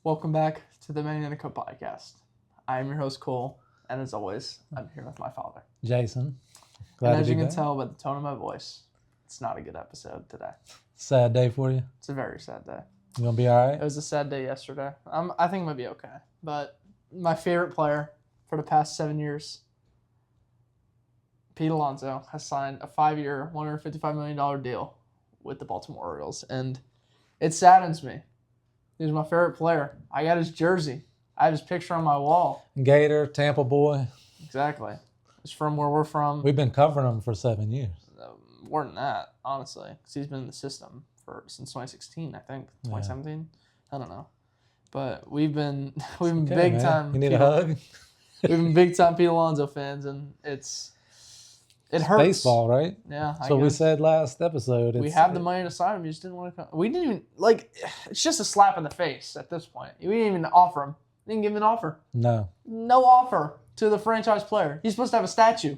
Welcome back to the Man in a Cup podcast. I am your host, Cole, and as always, I'm here with my father. Jason. And as you can tell by the tone of my voice, it's not a good episode today. Sad day for you? It's a very sad day. You gonna be all right? It was a sad day yesterday. I think I'm going to be okay. But my favorite player for the past 7 years, Pete Alonso, has signed a 5-year, $155 million deal with the Baltimore Orioles. And it saddens me. He was my favorite player. I got his jersey. I have his picture on my wall. Gator, Tampa boy. Exactly. It's from where we're from. We've been covering him for 7 years. More than that, honestly, because he's been in the system since 2016, I think. 2017? Yeah. I don't know. But we've been Okay, big man. time. You need a hug? We've been big time Pete Alonso fans, and it hurts. Baseball, right? Yeah. So we said last episode. We have the money to sign him. You just didn't want to come. We didn't even it's just a slap in the face at this point. We didn't even offer him. We didn't give him an offer. No offer to the franchise player. He's supposed to have a statue.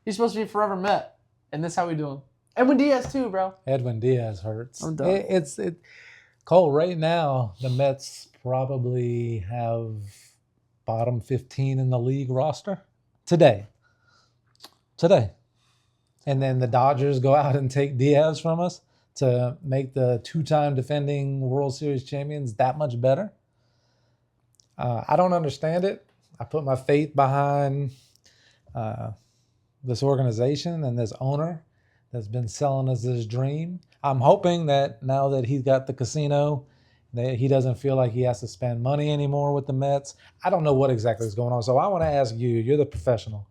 He's supposed to be a forever Met, and that's how we do him. Edwin Diaz too, bro. Edwin Diaz hurts. I'm done. Cole, right now, the Mets probably have bottom 15 in the league roster today. And then the Dodgers go out and take Diaz from us to make the two-time defending World Series champions that much better. I don't understand it. I put my faith behind this organization and this owner that's been selling us this dream. I'm hoping that now that he's got the casino, that he doesn't feel like he has to spend money anymore with the Mets. I don't know what exactly is going on. So I want to ask you, you're the professional.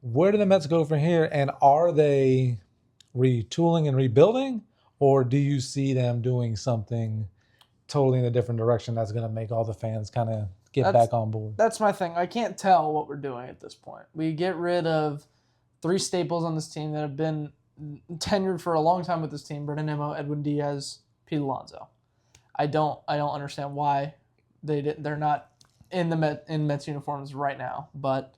Where do the Mets go from here? And are they retooling and rebuilding? Or do you see them doing something totally in a different direction that's going to make all the fans kind of get back on board? That's my thing. I can't tell what we're doing at this point. We get rid of 3 staples on this team that have been tenured for a long time with this team: Brendan Nimmo, Edwin Diaz, Pete Alonso. I don't understand why they're not in Mets uniforms right now, but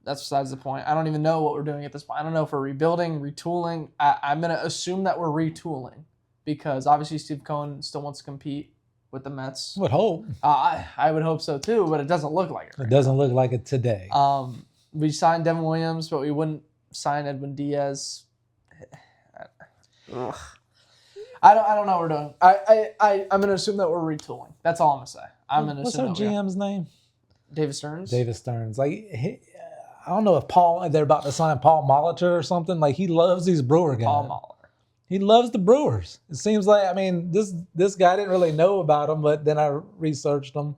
that's besides the point. I don't even know what we're doing at this point. I don't know if we're rebuilding, retooling. I'm going to assume that we're retooling because obviously Steve Cohen still wants to compete with the Mets. Would hope. I would hope so too, but it doesn't look like it. It doesn't look like it today. We signed Devin Williams, but we wouldn't sign Edwin Diaz. Ugh. I don't know what we're doing. I'm going to assume that we're retooling. That's all I'm going to say. I'm going to assume. What's our GM's name? David Stearns. David Stearns. I don't know if they're about to sign Paul Molitor or something. Like, he loves these Brewer guys. Paul Molitor. He loves the Brewers. It seems like, this guy didn't really know about him, but then I researched him,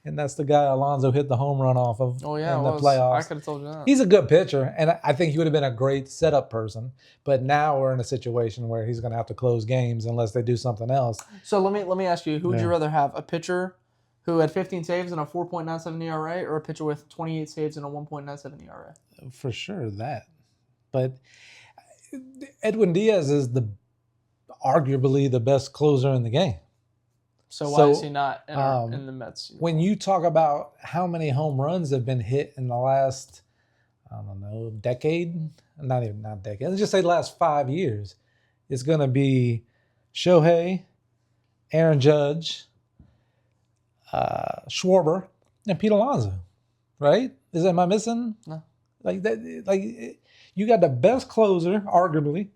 and that's the guy Alonso hit the home run off of in the playoffs. I could have told you that. He's a good pitcher, and I think he would have been a great setup person. But now we're in a situation where he's going to have to close games unless they do something else. So let me ask you, who would you rather have, a pitcher who had 15 saves and a 4.97 ERA, or a pitcher with 28 saves and a 1.97 ERA? For sure that. But Edwin Diaz is arguably the best closer in the game. So why is he not in the Mets? When you talk about how many home runs have been hit in the last, decade, not decade, let's just say the last 5 years, it's going to be Shohei, Aaron Judge, Schwarber, and Pete Alonso, right? Am I missing? No. You got the best closer, arguably,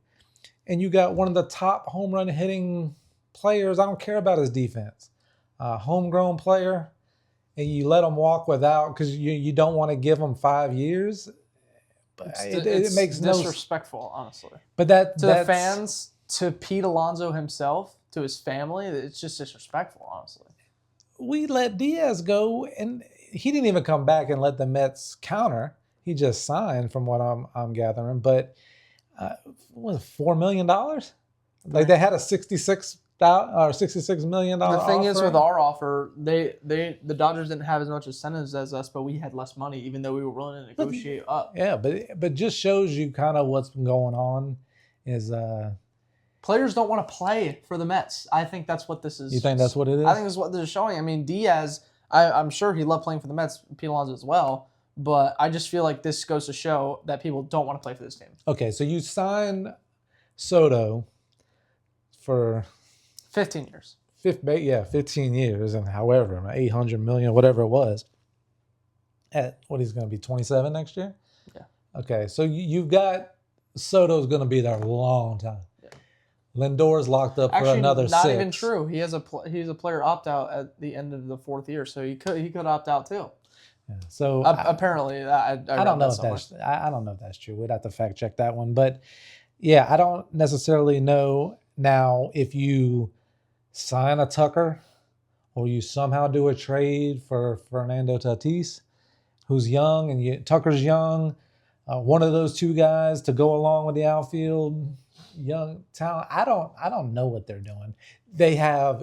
and you got one of the top home run hitting players. I don't care about his defense. Homegrown player, and you let him walk without because you don't want to give him 5 years. But it makes no disrespectful, honestly. But that's the fans, to Pete Alonso himself, to his family, it's just disrespectful, honestly. We let Diaz go, and he didn't even come back and let the Mets counter. He just signed, from what I'm gathering. But what was it, $4 million? Like, they had a $66 million The thing offer. is, with our offer, the Dodgers didn't have as much incentives as us, but we had less money, even though we were willing to negotiate up. Yeah, but just shows you kind of what's going on. Is players don't want to play for the Mets. I think that's what this is. You think that's what it is? I think that's what this is showing. I mean, Diaz, I'm sure he loved playing for the Mets, Pete Alonso as well. But I just feel like this goes to show that people don't want to play for this team. Okay, so you sign Soto for 15 years. Yeah, 15 years and however, 800 million, whatever it was. At what he's going to be 27 next year? Yeah. Okay, so you've got Soto's going to be there a long time. Yeah. Lindor's locked up for another not 6. even true. He's a player opt out at the end of the 4th year, so he could opt out too. Yeah. So apparently, I don't know if I don't know if that's true. We'd have to fact check that one, but yeah, I don't necessarily know now if you sign a Tucker or you somehow do a trade for Fernando Tatis, who's young, and Tucker's young. One of those two guys to go along with the outfield, young talent. I don't know what they're doing.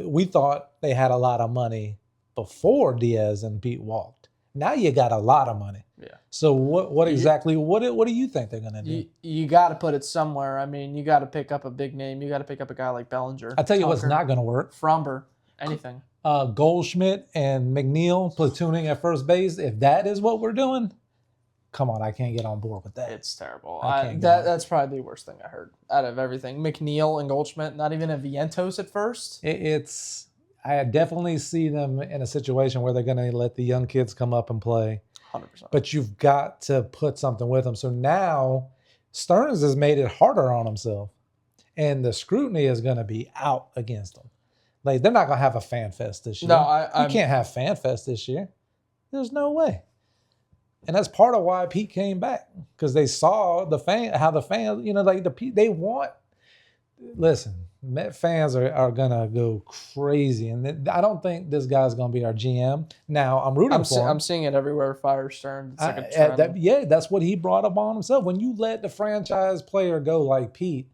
We thought they had a lot of money before Diaz and Pete walked. Now you got a lot of money. Yeah. So what exactly what do you think they're gonna do? You got to put it somewhere. I mean, you got to pick up a big name. You got to pick up a guy like Bellinger. I tell you what's not gonna work. Fromber, anything. Goldschmidt and McNeil platooning at first base. If that is what we're doing, come on, I can't get on board with that. It's terrible. That's probably the worst thing I heard out of everything. McNeil and Goldschmidt, not even a Vientos at first. I definitely see them in a situation where they're going to let the young kids come up and play. 100%. But you've got to put something with them. So now Stearns has made it harder on himself. And the scrutiny is going to be out against them. Like, they're not going to have a fan fest this year. No, you can't have fan fest this year. There's no way. And that's part of why Pete came back, because they saw how the fans, they want. Listen, Met fans are gonna go crazy, and I don't think this guy's gonna be our GM. Now I'm rooting for him. I'm seeing it everywhere. Fire Stearns. It's like a trend. That's what he brought upon himself. When you let the franchise player go like Pete,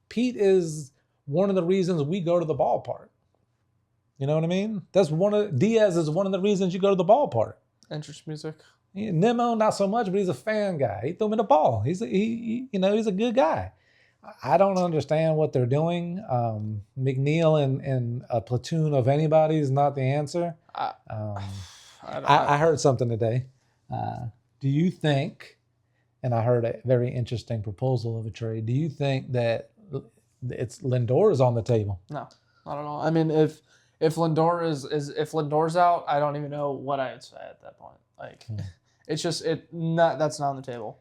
Pete is one of the reasons we go to the ballpark. You know what I mean? Diaz is one of the reasons you go to the ballpark. Interest music. Nemo, not so much, but he's a fan guy. He threw him in the ball. He's a good guy. I don't understand what they're doing. McNeil and a platoon of anybody is not the answer. I heard something today. Do you think, and I heard a very interesting proposal of a trade, do you think that it's Lindor is on the table? No, I don't know. I mean, if if Lindor's out, I don't even know what I'd say at that point. Like, it's just that's not on the table.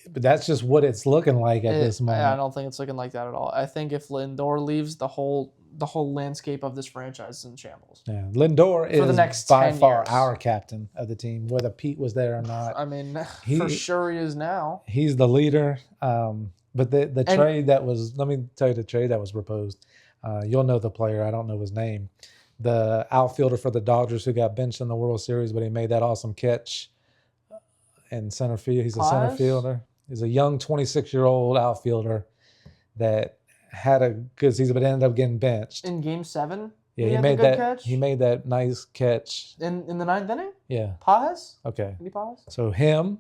But that's just what it's looking like at this moment. I don't think it's looking like that at all. I think if Lindor leaves, the whole landscape of this franchise is in shambles. Yeah, Lindor is the next by 10 far years. our captain of the team, whether Pete was there or not. I mean, for sure he is now. He's the leader. But the trade that was, let me tell you the trade that was proposed. You'll know the player. I don't know his name. The outfielder for the Dodgers who got benched in the World Series, but he made that awesome catch in center field. He's a center fielder. He's a young 26-year-old outfielder that because he's ended up getting benched In Game 7? Yeah, he made that catch? He made that nice catch. In the 9th inning? Yeah. Pages? Okay. Andy Pages? So him,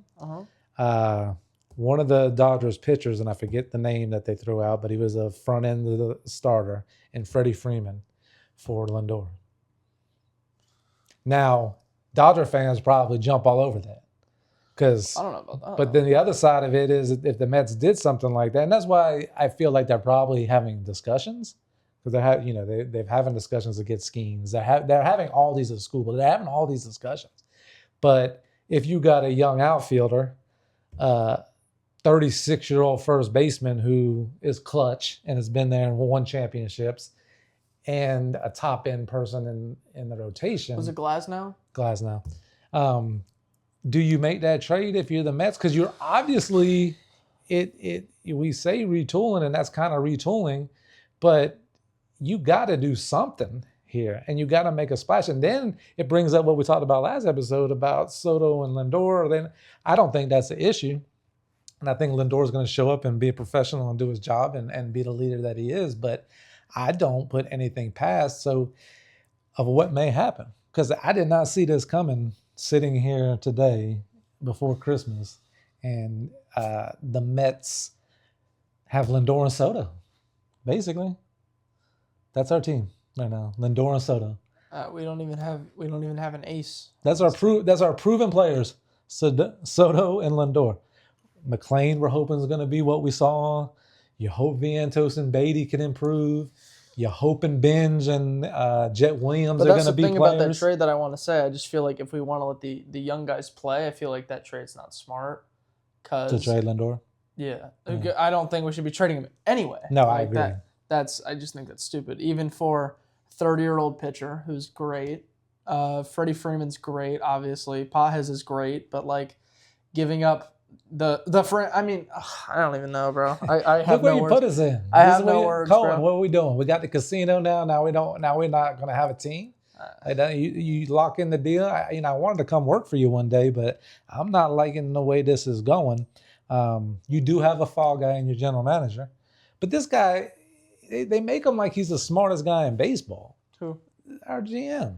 one of the Dodgers pitchers, and I forget the name that they threw out, but he was a front end of the starter, and Freddie Freeman for Lindor. Now, Dodger fans probably jump all over that. Because I don't know about that. But then the other side of it is if the Mets did something like that, and that's why I feel like they're probably having discussions, because they're having discussions to get schemes. They're having all these at school, but they're having all these discussions. But if you got a young outfielder, 36-year-old first baseman who is clutch and has been there and won championships, and a top end person in the rotation. Was it Glasnow? Glasnow. Do you make that trade if you're the Mets? Because you're obviously we say retooling, and that's kind of retooling, but you got to do something here, and you got to make a splash. And then it brings up what we talked about last episode about Soto and Lindor. Then I don't think that's the issue, and I think Lindor is going to show up and be a professional and do his job and be the leader that he is. But I don't put anything past of what may happen, because I did not see this coming. Sitting here today before Christmas, and the Mets have Lindor and Soto. Basically, that's our team right now. Lindor and Soto. We don't even have an ace. That's our proven players. Soto and Lindor. McLean, we're hoping is going to be what we saw. You hope Vientos and Beatty can improve. you hoping Binge and Jet Williams But are that's going to the be thing players. about that trade that I want to say. I just feel like if we want to let the young guys play, I feel like that trade's not smart. To trade Lindor? Yeah. I don't think we should be trading him anyway. No, I agree. I just think that's stupid. Even for 30-year-old pitcher who's great. Freddie Freeman's great, obviously. Pages is great, but like giving up I mean, I don't even know, bro. I have Look where no you words. put us in. I have no words, Cohen, bro. what are we doing? We got the casino now. Now we're not going to have a team. You lock in the deal. I wanted to come work for you one day, but I'm not liking the way this is going. You do have a fall guy in your general manager, but this guy, they make him like he's the smartest guy in baseball. Who? Our GM.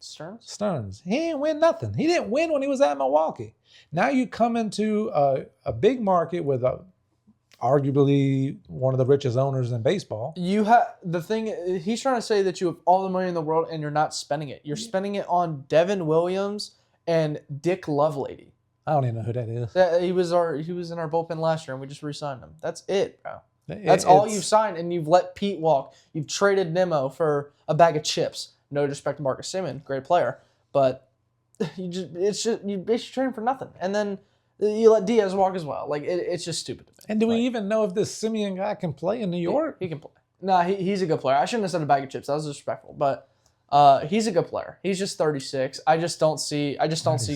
Stearns. He didn't win nothing. He didn't win when he was at Milwaukee. Now you come into a big market with arguably one of the richest owners in baseball. The thing he's trying to say that you have all the money in the world and you're not spending it. You're spending it on Devin Williams and Dick Lovelady. I don't even know who that is. He was in our bullpen last year and we just re-signed him. That's it, bro. That's all you've signed, and you've let Pete walk. You've traded Nimmo for a bag of chips. No disrespect to Marcus Semien, great player, but you basically trading for nothing. And then you let Diaz walk as well. Like it's just stupid to me. And do we even know if this Semien guy can play in New York? He can play. No, he's a good player. I shouldn't have said a bag of chips. That was disrespectful, but he's a good player. He's just 36. I just don't see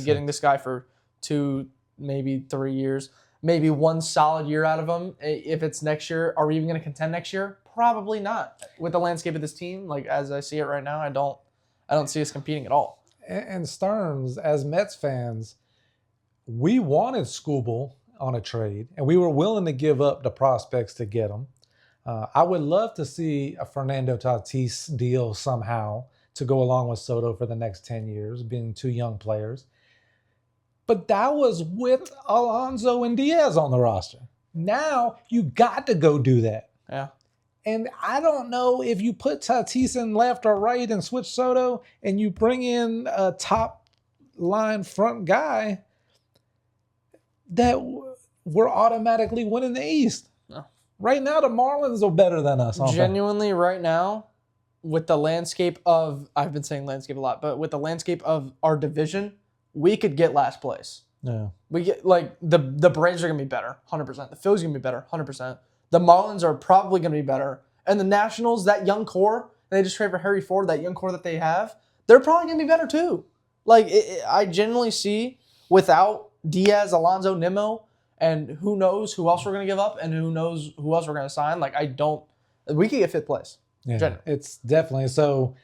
getting this guy for 2, maybe 3 years. Maybe one solid year out of him. If it's next year, are we even going to contend next year? Probably not. With the landscape of this team, like as I see it right now, I don't see us competing at all. And Stearns, as Mets fans, we wanted Skubal on a trade, and we were willing to give up the prospects to get him. I would love to see a Fernando Tatis deal somehow to go along with Soto for the next 10 years, being 2 young players. But that was with Alonso and Diaz on the roster. Now you got to go do that. Yeah. And I don't know if you put Tatis in left or right and switch Soto and you bring in a top line front guy, that we're automatically winning the East. No. Right now, the Marlins are better than us. Genuinely, right now, with the landscape of, I've been saying landscape a lot, but with the landscape of our division, we could get last place. Yeah. We get like the Braves are gonna be better, 100%. The Phillies are gonna be better, 100%. The Marlins are probably gonna be better, and the Nationals, that young core, they just trade for Harry Ford, that young core that they have, they're probably gonna be better too. Like I genuinely see without Diaz, Alonso, Nimmo, and who knows who else we're gonna give up, and who knows who else we're gonna sign. Like we could get 5th place. Yeah, genuinely. It's definitely so.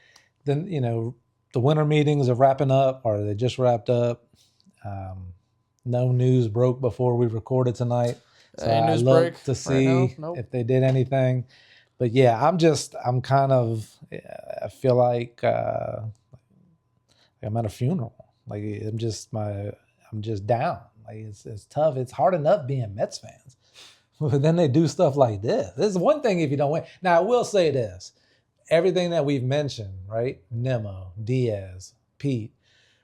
Then the winter meetings are wrapping up, or they just wrapped up. No news broke before we recorded tonight. So I looked to see if they did anything. But yeah, I feel like I'm at a funeral. Like I'm just down. Like it's tough. It's hard enough being Mets fans. But then they do stuff like this. This is one thing if you don't win. Now I will say this. Everything that we've mentioned, right? Nimmo, Diaz, Pete,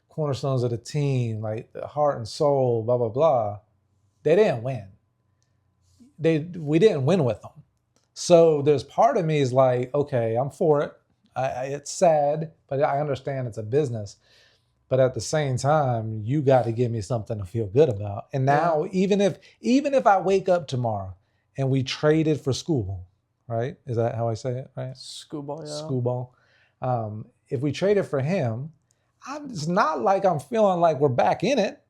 cornerstones of the team, like the heart and soul, blah, blah, blah. They didn't win. We didn't win with them. So there's part of me is like, okay, I'm for it. It's sad, but I understand it's a business. But at the same time, you got to give me something to feel good about. And now, even if I wake up tomorrow and we traded for Skubal, right? Is that how I say it? Right? Skubal, yeah. Skubal. If we traded for him, it's not like I'm feeling like we're back in it.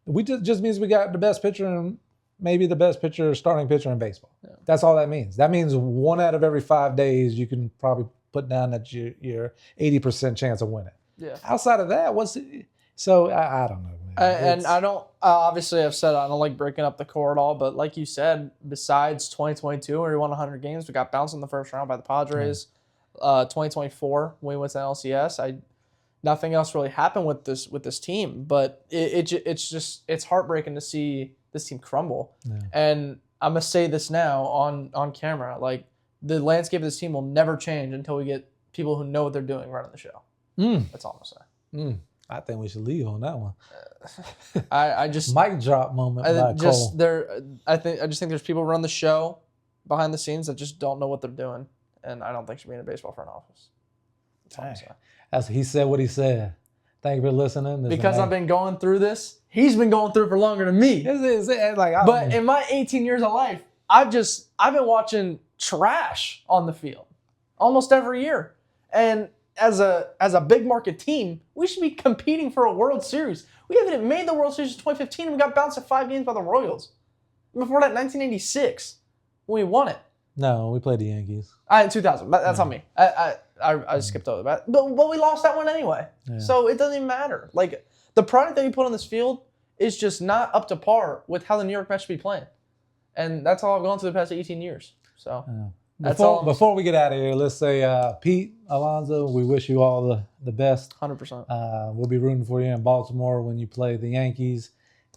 We just means we got the best pitcher and maybe the best starting pitcher in baseball. Yeah. That's all that means. That means 1 out of every 5 days you can probably put down that your 80% chance of winning. Yeah. Outside of that, so I don't know, man. And I don't, obviously I've said I don't like breaking up the core at all, but like you said, besides 2022 where we won 100 games, we got bounced in the first round by the Padres. 2024, we went to LCS. Nothing else really happened with this team, but it's heartbreaking to see this team crumble. Yeah. And I'm going to say this now on camera, like the landscape of this team will never change until we get people who know what they're doing running the show. That's all I'm going to say. I think we should leave on that one. I just mic drop moment. I just think there's people who run the show behind the scenes that just don't know what they're doing, and I don't think she'll be in a baseball front office. That's all I'm saying. He said what he said. Thank you for listening. Because I've been going through this, he's been going through it for longer than me. But in my 18 years of life, I've been watching trash on the field almost every year. And as a big market team, we should be competing for a World Series. We haven't made the World Series in 2015, and we got bounced at 5 games by the Royals. Before that, 1986, when we won it. No, we played the Yankees. In 2000. That's on me. I skipped over that. But we lost that one anyway. Yeah. So it doesn't even matter. Like, the product that we put on this field is just not up to par with how the New York Mets should be playing. And that's all I've gone through the past 18 years. So before we get out of here, let's say Pete, Alonso, we wish you all the best. 100%. We'll be rooting for you in Baltimore when you play the Yankees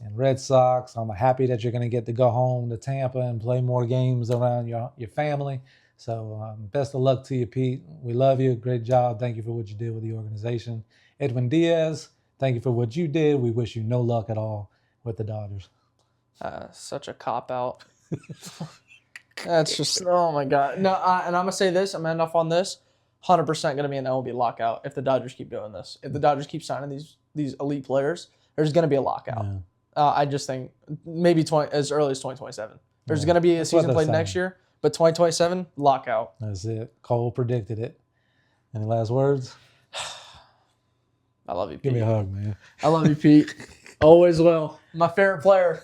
and Red Sox. I'm happy that you're going to get to go home to Tampa and play more games around your family. So best of luck to you, Pete. We love you. Great job. Thank you for what you did with the organization. Edwin Diaz, thank you for what you did. We wish you no luck at all with the Dodgers. Such a cop-out. That's just, oh my God. No, and I'm going to say this, I'm going to end off on this. 100% going to be an MLB lockout if the Dodgers keep doing this. If the Dodgers keep signing these elite players, there's going to be a lockout. Yeah. I just think maybe as early as 2027. There's going to be a season played next year, but 2027, lockout. That's it. Cole predicted it. Any last words? I love you, Pete. Give me a hug, man. I love you, Pete. Always will. My favorite player.